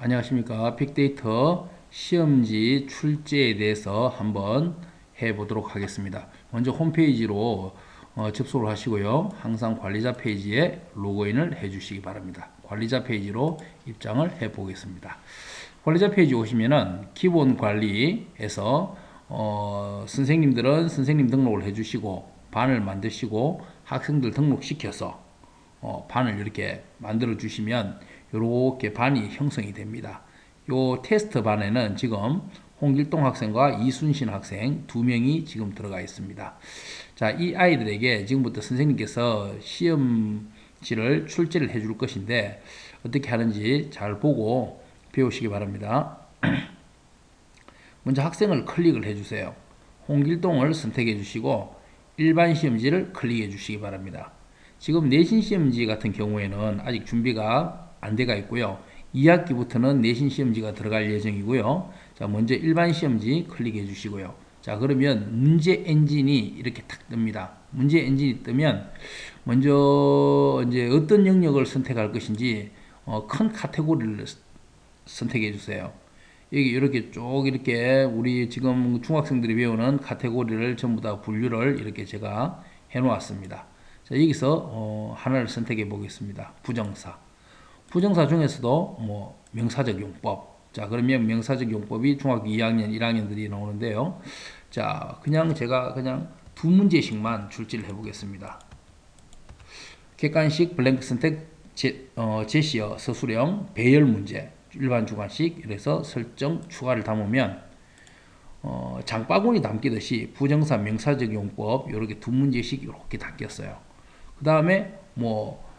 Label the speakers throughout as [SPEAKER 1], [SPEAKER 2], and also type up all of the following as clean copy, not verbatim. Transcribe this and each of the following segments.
[SPEAKER 1] 안녕하십니까. 빅데이터 시험지 출제에 대해서 한번 해보도록 하겠습니다. 먼저 홈페이지로 접속을 하시고요. 항상 관리자 페이지에 로그인을 해 주시기 바랍니다. 관리자 페이지로 입장을 해 보겠습니다. 관리자 페이지 오시면은 기본 관리에서 선생님들은 선생님 등록을 해 주시고 반을 만드시고 학생들 등록시켜서 반을 이렇게 만들어 주시면 이렇게 반이 형성이 됩니다. 요 테스트 반에는 지금 홍길동 학생과 이순신 학생 두 명이 지금 들어가 있습니다. 자, 이 아이들에게 지금부터 선생님께서 시험지를 출제를 해줄 것인데 어떻게 하는지 잘 보고 배우시기 바랍니다. 먼저 학생을 클릭을 해주세요. 홍길동을 선택해 주시고 일반 시험지를 클릭해 주시기 바랍니다. 지금 내신 시험지 같은 경우에는 아직 준비가 안 돼가 있고요. 2학기부터는 내신 시험지가 들어갈 예정이고요. 자, 먼저 일반 시험지 클릭해 주시고요. 자, 그러면 문제 엔진이 이렇게 탁 뜹니다. 문제 엔진이 뜨면 먼저 이제 어떤 영역을 선택할 것인지 큰 카테고리를 선택해 주세요. 여기 이렇게 쭉 이렇게 우리 지금 중학생들이 배우는 카테고리를 전부 다 분류를 이렇게 제가 해 놓았습니다. 자, 여기서 하나를 선택해 보겠습니다. 부정사. 부정사 중에서도 뭐 명사적 용법. 자, 그러면 명사적 용법이 중학교 2학년, 1학년들이 나오는데요. 자, 그냥 제가 그냥 두 문제씩만 출제를 해 보겠습니다. 객관식 블랭크 선택 제시어 서술형 배열 문제. 일반 주관식 이래서 설정 추가를 담으면 장바구니 담기듯이 부정사 명사적 용법 이렇게 두 문제씩 이렇게 담겼어요. 그 다음에 뭐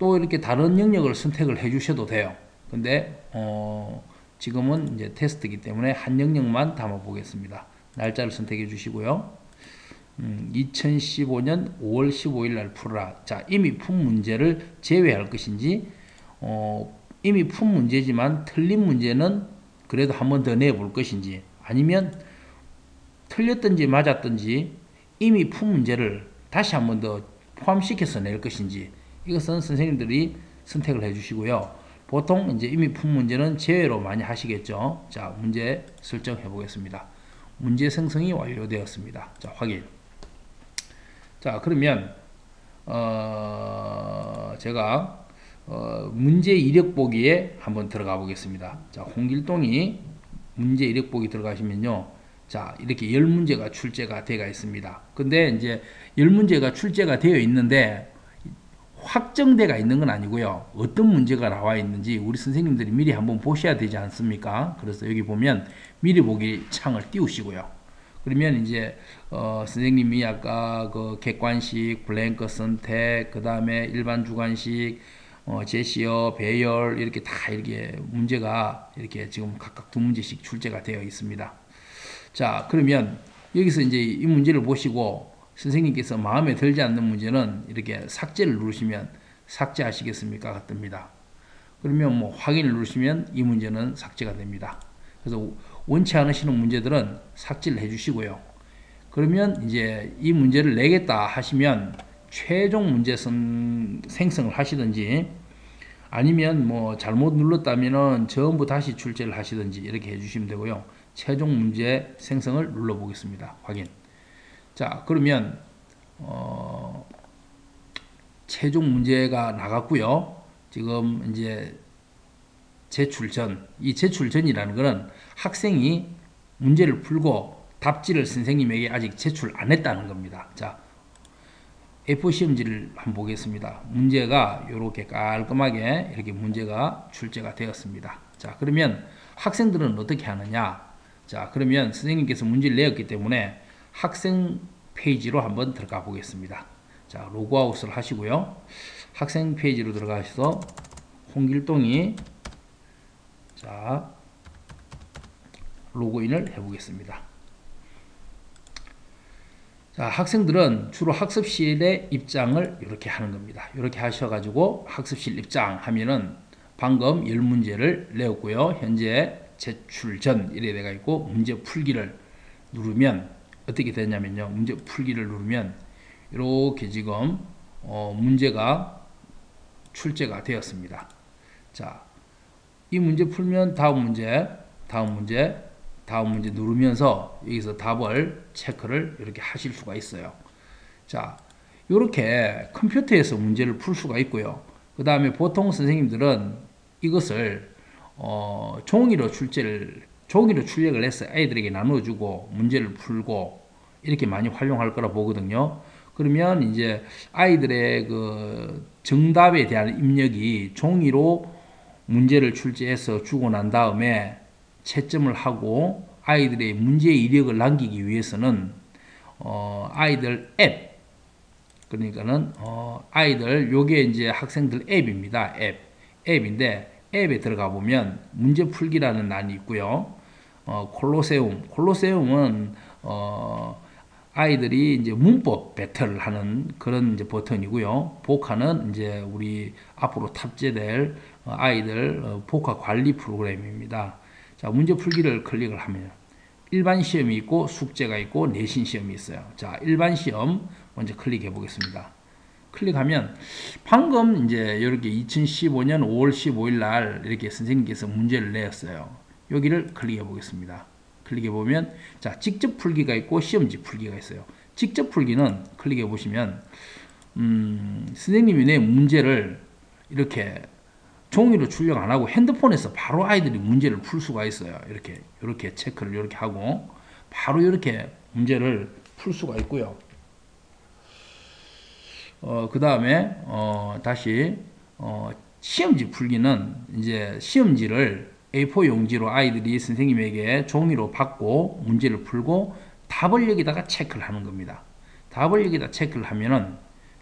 [SPEAKER 1] 또 이렇게 다른 영역을 선택을 해 주셔도 돼요. 근데 지금은 이제 테스트이기 때문에 한 영역만 담아 보겠습니다. 날짜를 선택해 주시고요. 2015년 5월 15일 날 풀어라. 자, 이미 푼 문제를 제외할 것인지 이미 푼 문제지만 틀린 문제는 그래도 한 번 더 내볼 것인지 아니면 틀렸든지 맞았든지 이미 푼 문제를 다시 한 번 더 포함시켜서 낼 것인지 이것은 선생님들이 선택을 해 주시고요. 보통 이제 이미 푼 문제는 제외로 많이 하시겠죠. 자, 문제 설정해 보겠습니다. 문제 생성이 완료되었습니다. 자, 확인. 자, 그러면 제가 문제 이력 보기에 한번 들어가 보겠습니다. 자, 홍길동이 문제 이력 보기 들어가시면요. 자, 이렇게 10문제가 출제가 되어 있습니다. 근데 이제 10문제가 출제가 되어 있는데 확정돼가 있는 건 아니고요. 어떤 문제가 나와 있는지 우리 선생님들이 미리 한번 보셔야 되지 않습니까? 그래서 여기 보면 미리 보기 창을 띄우시고요. 그러면 이제 선생님이 아까 그 객관식, 블랭크 선택, 그 다음에 일반 주관식, 제시어, 배열 이렇게 다 이렇게 문제가 이렇게 지금 각각 두 문제씩 출제가 되어 있습니다. 자, 그러면 여기서 이제 이 문제를 보시고 선생님께서 마음에 들지 않는 문제는 이렇게 삭제를 누르시면 삭제하시겠습니까? 뜹니다. 그러면 뭐 확인을 누르시면 이 문제는 삭제가 됩니다. 그래서 원치 않으시는 문제들은 삭제를 해주시고요. 그러면 이제 이 문제를 내겠다 하시면 최종 문제 생성을 하시든지 아니면 뭐 잘못 눌렀다면은 전부 다시 출제를 하시든지 이렇게 해주시면 되고요. 최종 문제 생성을 눌러 보겠습니다. 확인. 자, 그러면 최종 문제가 나갔고요. 지금 이제 제출 전, 이 제출 전이라는 것은 학생이 문제를 풀고 답지를 선생님에게 아직 제출 안 했다는 겁니다. 자, A4 시험지를 한번 보겠습니다. 문제가 이렇게 깔끔하게 이렇게 문제가 출제가 되었습니다. 자, 그러면 학생들은 어떻게 하느냐? 자, 그러면 선생님께서 문제를 내었기 때문에 학생 페이지로 한번 들어가 보겠습니다. 자, 로그아웃을 하시고요. 학생 페이지로 들어가셔서 홍길동이 자, 로그인을 해 보겠습니다. 자, 학생들은 주로 학습실에 입장을 이렇게 하는 겁니다. 이렇게 하셔가지고 학습실 입장 하면은 방금 10문제를 내었고요. 현재 제출 전 이래 돼가 있고 문제 풀기를 누르면 어떻게 되냐면요. 문제 풀기를 누르면 이렇게 지금 문제가 출제가 되었습니다. 자, 이 문제 풀면 다음 문제, 다음 문제, 다음 문제 누르면서 여기서 답을 체크를 이렇게 하실 수가 있어요. 자, 이렇게 컴퓨터에서 문제를 풀 수가 있고요. 그 다음에 보통 선생님들은 이것을 종이로 출력을 해서 아이들에게 나눠주고 문제를 풀고 이렇게 많이 활용할 거라 보거든요. 그러면 이제 아이들의 그 정답에 대한 입력이 종이로 문제를 출제해서 주고 난 다음에 채점을 하고 아이들의 문제 이력을 남기기 위해서는 아이들 앱, 그러니까는 아이들 요게 이제 학생들 앱입니다. 앱인데 앱에 들어가 보면 문제 풀기라는 난이 있고요. 콜로세움은 아이들이 이제 문법 배틀을 하는 그런 이제 버튼이고요. 보카는 이제 우리 앞으로 탑재될 아이들 보카 관리 프로그램입니다. 자, 문제 풀기를 클릭을 하면 일반 시험이 있고 숙제가 있고 내신 시험이 있어요. 자, 일반 시험 먼저 클릭해 보겠습니다. 클릭하면 방금 이제 이렇게 2015년 5월 15일 날 이렇게 선생님께서 문제를 내었어요. 여기를 클릭해 보겠습니다. 클릭해 보면 자, 직접 풀기가 있고 시험지 풀기가 있어요. 직접 풀기는 클릭해 보시면 선생님이 내 문제를 이렇게 종이로 출력 안 하고 핸드폰에서 바로 아이들이 문제를 풀 수가 있어요. 이렇게 체크를 이렇게 하고 바로 이렇게 문제를 풀 수가 있고요. 그 다음에 다시 시험지 풀기는 이제 시험지를 A4 용지로 아이들이 선생님에게 종이로 받고 문제를 풀고 답을 여기다가 체크를 하는 겁니다. 답을 여기다 체크를 하면은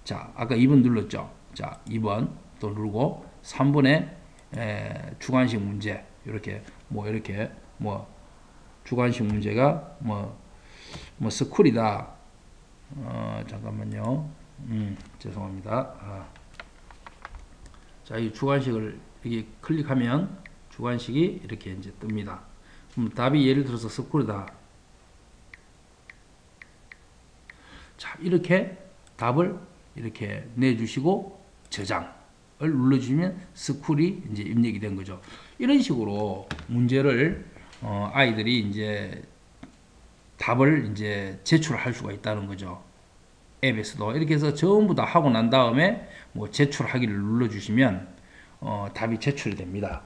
[SPEAKER 1] 자, 아까 2번 눌렀죠. 자, 2번 또 누르고 3번에 주관식 문제 이렇게 주관식 문제가 스쿨이다. 잠깐만요. 죄송합니다. 자, 이 주관식을 이렇게 클릭하면 주관식이 이렇게 이제 뜹니다. 그럼 답이 예를 들어서 스쿨이다. 자, 이렇게 답을 이렇게 내주시고 저장을 눌러주시면 스쿨이 이제 입력이 된 거죠. 이런 식으로 문제를 아이들이 이제 답을 이제 제출할 수가 있다는 거죠. 앱에서도 이렇게 해서 전부 다 하고 난 다음에 뭐 제출하기를 눌러주시면 답이 제출이 됩니다.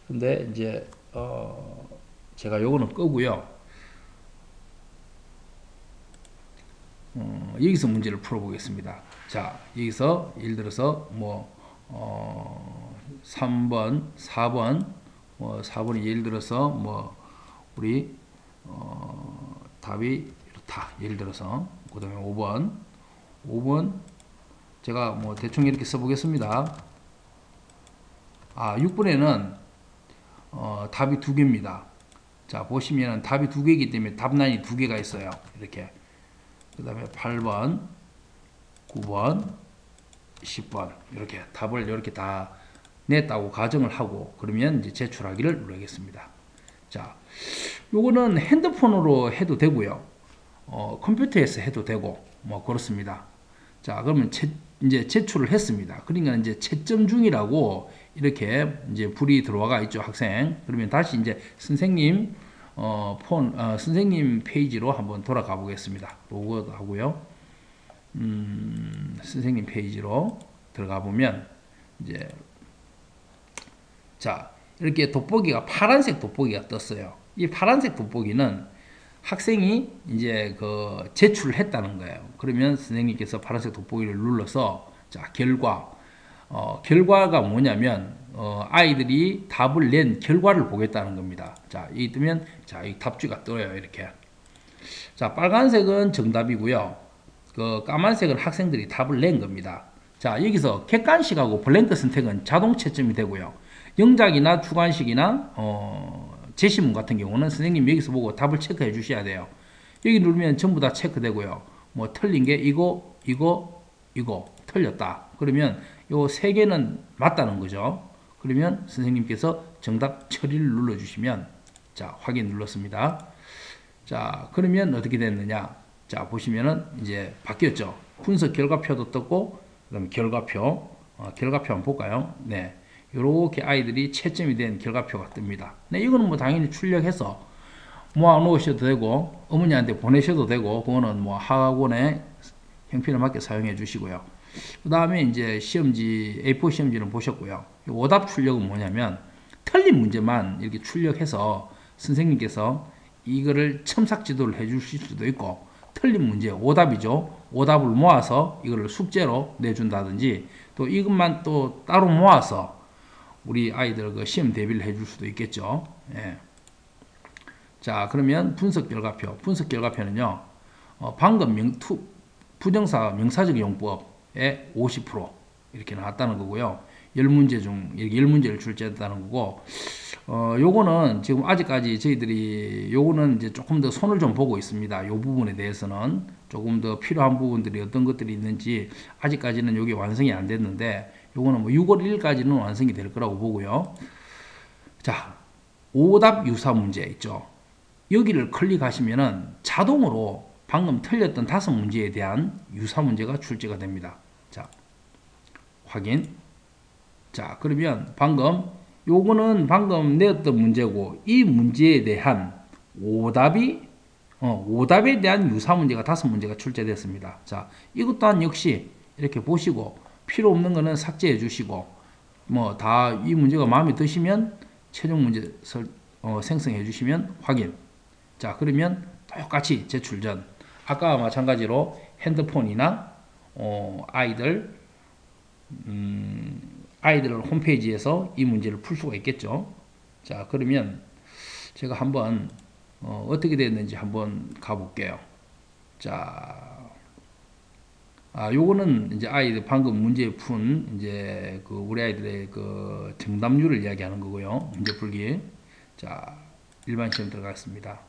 [SPEAKER 1] 근데 이제 제가 요거는 끄고요. 여기서 문제를 풀어보겠습니다. 자, 여기서 예를 들어서 3번, 4번, 4번이 예를 들어서 우리 답이 이렇다. 예를 들어서 그 다음에 5번 제가 대충 이렇게 써보겠습니다. 6번에는 답이 두 개입니다. 자, 보시면 답이 두 개이기 때문에 답란이 두 개가 있어요. 이렇게. 그 다음에 8번, 9번, 10번 이렇게 답을 이렇게 다 냈다고 가정을 하고 그러면 이제 제출하기를 누르겠습니다. 자, 요거는 핸드폰으로 해도 되고요. 컴퓨터에서 해도 되고 그렇습니다. 자, 그러면 이제 제출을 했습니다. 그러니까 이제 채점 중이라고 이렇게 이제 불이 들어와가 있죠, 학생. 그러면 다시 이제 선생님 선생님 페이지로 한번 돌아가 보겠습니다. 로그아웃 하고요. 선생님 페이지로 들어가 보면 이제 자, 이렇게 돋보기가 파란색 돋보기가 떴어요. 이 파란색 돋보기는 학생이 이제 제출을 했다는 거예요. 그러면 선생님께서 파란색 돋보기를 눌러서 자, 결과가 뭐냐면 아이들이 답을 낸 결과를 보겠다는 겁니다. 자, 이 뜨면 자, 이 답지가 떠요. 이렇게. 자, 빨간색은 정답이고요. 까만색은 학생들이 답을 낸 겁니다. 자, 여기서 객관식하고 블랭크 선택은 자동 채점이 되고요. 영작이나 주관식이나 제시문 같은 경우는 선생님 여기서 보고 답을 체크해 주셔야 돼요. 여기 누르면 전부 다 체크되고요. 틀린 게 이거 틀렸다. 그러면 요 세 개는 맞다는 거죠. 그러면 선생님께서 정답 처리를 눌러주시면 자, 확인 눌렀습니다. 자, 그러면 어떻게 됐느냐? 자, 보시면은 이제 바뀌었죠. 분석 결과표도 떴고, 그다음에 결과표 한번 볼까요? 네, 이렇게 아이들이 채점이 된 결과표가 뜹니다. 네, 이거는 뭐 당연히 출력해서 모아 놓으셔도 되고 어머니한테 보내셔도 되고 그거는 뭐 학원의 형편에 맞게 사용해 주시고요. 그 다음에 이제 시험지 A4 시험지는 보셨고요. 오답 출력은 뭐냐면 틀린 문제만 이렇게 출력해서 선생님께서 이거를 첨삭 지도를 해 주실 수도 있고 틀린 문제 오답이죠. 오답을 모아서 이거를 숙제로 내준다든지 또 이것만 또 따로 모아서 우리 아이들 그 시험 대비를 해줄 수도 있겠죠. 예. 자, 그러면 분석 결과표. 분석 결과표는요. 방금 부정사 명사적 용법의 50% 이렇게 나왔다는 거고요. 10문제 중 이렇게 10문제를 출제했다는 거고 요거는 지금 아직까지 저희들이 요거는 이제 조금 더 손을 좀 보고 있습니다. 요 부분에 대해서는 조금 더 필요한 부분들이 어떤 것들이 있는지 아직까지는 요게 완성이 안 됐는데 요거는 뭐 6월 1일까지는 완성이 될 거라고 보고요. 자, 오답 유사 문제 있죠. 여기를 클릭하시면은 자동으로 방금 틀렸던 5문제에 대한 유사 문제가 출제가 됩니다. 자, 확인. 자, 그러면 요거는 방금 내었던 문제고 이 문제에 대한 오답에 대한 유사 문제가 5문제가 출제됐습니다. 자, 이것 또한 역시 이렇게 보시고 필요 없는 거는 삭제해 주시고 뭐 다 이 문제가 마음에 드시면 최종 문제 생성해 주시면 확인. 자, 그러면 똑같이 제출 전 아까와 마찬가지로 핸드폰이나 아이들 홈페이지에서 이 문제를 풀 수가 있겠죠. 자, 그러면 제가 한번 어떻게 됐는지 한번 가볼게요. 자, 요거는 이제 아이들 방금 문제 푼 이제 그 우리 아이들의 그 정답률을 이야기하는 거고요. 문제 풀기. 자, 일반 시험 들어가겠습니다.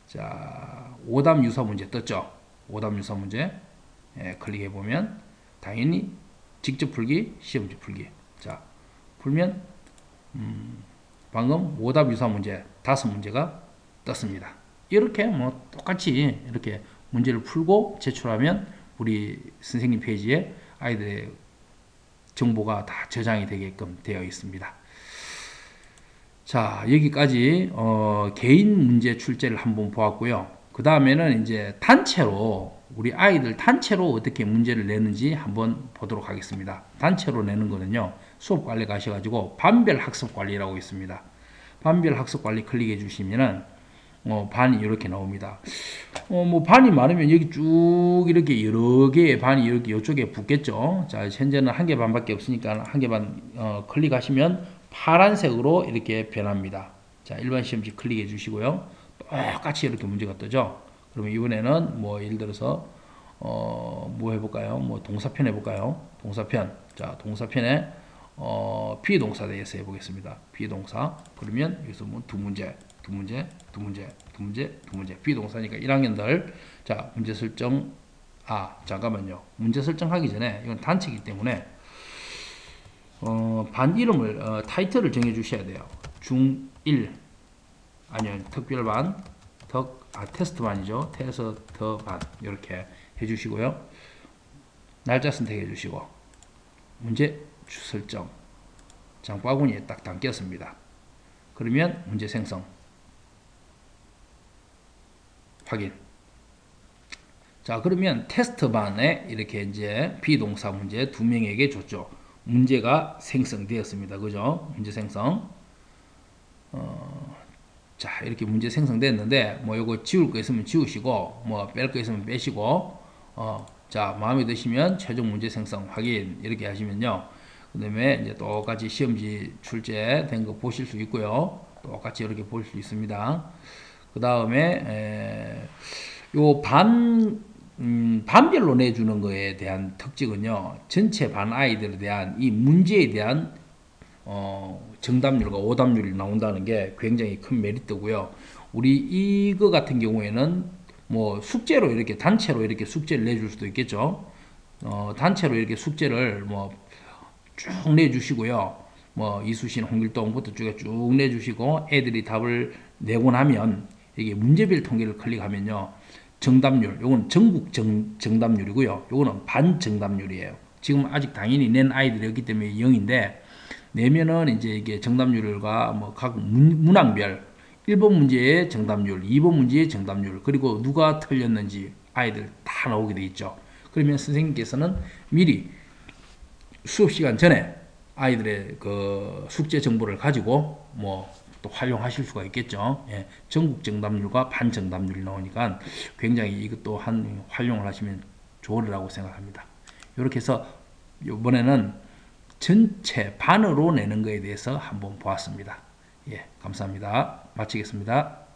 [SPEAKER 1] 자, 오답 유사 문제 떴죠. 오답 유사 문제. 예, 클릭해 보면 당연히 직접 풀기, 시험지 풀기. 자, 풀면 방금 오답 유사 문제 5문제가 떴습니다. 이렇게 뭐 똑같이 이렇게 문제를 풀고 제출하면 우리 선생님 페이지에 아이들의 정보가 다 저장이 되게끔 되어 있습니다. 자, 여기까지 개인 문제 출제를 한번 보았고요. 그 다음에는 이제 단체로 우리 아이들 단체로 어떻게 문제를 내는지 한번 보도록 하겠습니다. 단체로 내는 거는요. 수업관리 가셔가지고 반별학습관리라고 있습니다. 반별학습관리 클릭해 주시면은 반이 이렇게 나옵니다. 뭐 반이 많으면 여기 쭉 이렇게 여러 개의 반이 이렇게 이쪽에 붙겠죠. 자, 현재는 1개 반밖에 없으니까 1개 반 클릭하시면 파란색으로 이렇게 변합니다. 자, 일반 시험지 클릭해 주시고요. 똑같이 이렇게 문제가 뜨죠. 그러면 이번에는 뭐 예를 들어서 뭐 해볼까요? 뭐 동사편 해볼까요? 동사편. 자, 동사편에 비동사 대해서 해보겠습니다. 비동사. 그러면 여기서 뭐 두 문제. 비동사니까 1학년들. 자, 문제 설정. 잠깐만요. 문제 설정하기 전에 이건 단체이기 때문에 반 이름을 타이틀을 정해 주셔야 돼요. 중1 아니요, 특별반, 테스트반이죠. 테스트반 이렇게 해주시고요. 날짜 선택해 주시고 문제 설정 장바구니에 딱 담겼습니다. 그러면 문제 생성 확인. 자, 그러면 테스트반에 이렇게 이제 비동사 문제 2명에게 줬죠. 문제가 생성되었습니다. 그죠? 문제 생성. 자, 이렇게 문제 생성됐는데 뭐 요거 지울 거 있으면 지우시고 뭐 뺄 거 있으면 빼시고 자, 마음에 드시면 최종 문제 생성 확인 이렇게 하시면요. 그다음에 이제 똑같이 시험지 출제된 거 보실 수 있고요. 똑같이 이렇게 볼 수 있습니다. 그다음에 요 반별로 내주는 거에 대한 특징은요. 전체 반 아이들에 대한 이 문제에 대한 정답률과 오답률이 나온다는 게 굉장히 큰 메리트고요. 우리 이거 같은 경우에는 뭐 숙제로 이렇게 단체로 이렇게 숙제를 내줄 수도 있겠죠. 단체로 이렇게 숙제를 뭐 쭉 내주시고요. 뭐 이수신, 홍길동부터 쭉 내주시고 애들이 답을 내고 나면 이게 문제별 통계를 클릭하면요. 정답률, 요건 전국 정답률이고요. 요거는 반 정답률이에요. 지금 아직 당연히 낸 아이들이 없기 때문에 0인데 내면은 이제 이게 정답률과 뭐 각 문항별 1번 문제의 정답률, 2번 문제의 정답률, 그리고 누가 틀렸는지 아이들 다 나오게 돼 있죠. 그러면 선생님께서는 미리 수업 시간 전에 아이들의 그 숙제 정보를 가지고 뭐 또 활용하실 수가 있겠죠. 예, 전국 정답률과 반 정답률이 나오니까 굉장히 이것도 한 활용을 하시면 좋으리라고 생각합니다. 이렇게 해서 이번에는 전체 반으로 내는 거에 대해서 한번 보았습니다. 예, 감사합니다. 마치겠습니다.